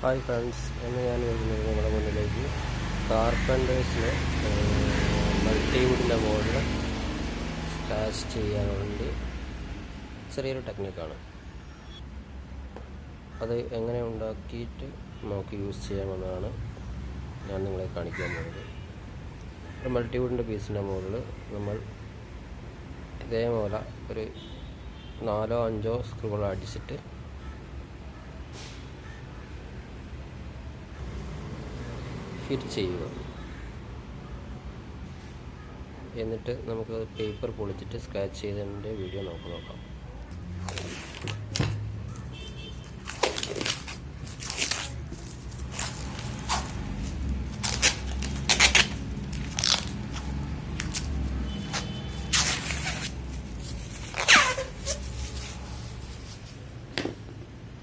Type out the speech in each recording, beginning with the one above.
Hi friends, ഇന്ന് ഞാൻ വരുന്നത് നിങ്ങളുടെ മുന്നിലേക്ക് കാർപ്പൻറ്റേഴ്സിന് മൾട്ടിവുഡിൻ്റെ മോഡൽ സ്ക്രാച്ച് ചെയ്യാൻ വേണ്ടി ചെറിയൊരു ടെക്നിക്കാണ്. അത് എങ്ങനെ ഉണ്ടാക്കിയിട്ട് നമുക്ക് യൂസ് ചെയ്യാമെന്നാണ് ഞാൻ നിങ്ങളെ കാണിക്കാൻ പോകുന്നത്. ഒരു മൾട്ടിവുഡിൻ്റെ പീസിൻ്റെ മുകളിൽ നമ്മൾ ഇതേപോലെ ഒരു 4-5 സ്ക്രൂകൾ അടിച്ചിട്ട് ഫിറ്റ് ചെയ്യുക. എന്നിട്ട് നമുക്ക് പേപ്പർ പൊളിച്ചിട്ട് സ്ക്രാച്ച് ചെയ്തതിൻ്റെ വീഡിയോ നമുക്ക് നോക്കാം.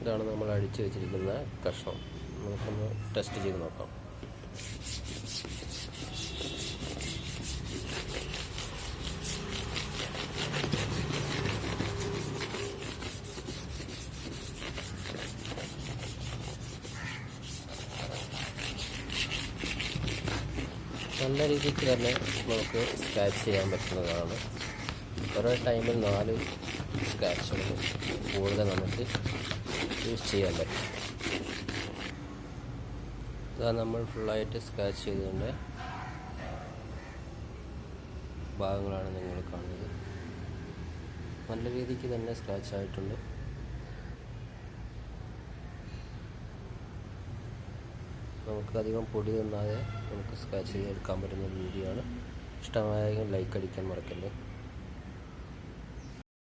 ഇതാണ് നമ്മൾ അടിച്ചു വെച്ചിരിക്കുന്ന കഷ്ണം. നമുക്കൊന്ന് ടെസ്റ്റ് ചെയ്ത് നോക്കാം. നല്ല രീതിക്ക് തന്നെ നമുക്ക് സ്ക്രാച്ച് ചെയ്യാൻ പറ്റുന്നതാണ്. ഓരോ ടൈമിൽ 4 സ്ക്രാച്ചുകൾ കൂടുതൽ നമുക്ക് യൂസ് ചെയ്യാൻ പറ്റും. ഇതാ നമ്മൾ ഫുള്ളായിട്ട് സ്ക്രാച്ച് ചെയ്തതിൻ്റെ ഭാഗങ്ങളാണ് നിങ്ങൾ കാണുന്നത്. നല്ല രീതിക്ക് തന്നെ സ്ക്രാച്ച് ആയിട്ടുണ്ട്. നമുക്ക് അധികം പൊടി തന്നാതെ നമുക്ക് സ്ക്രാച്ച് ചെയ്തെടുക്കാൻ പറ്റുന്ന ഒരു രീതിയാണ്. ഇഷ്ടമായെങ്കിൽ ലൈക്ക് അടിക്കാൻ മറക്കല്ലേ.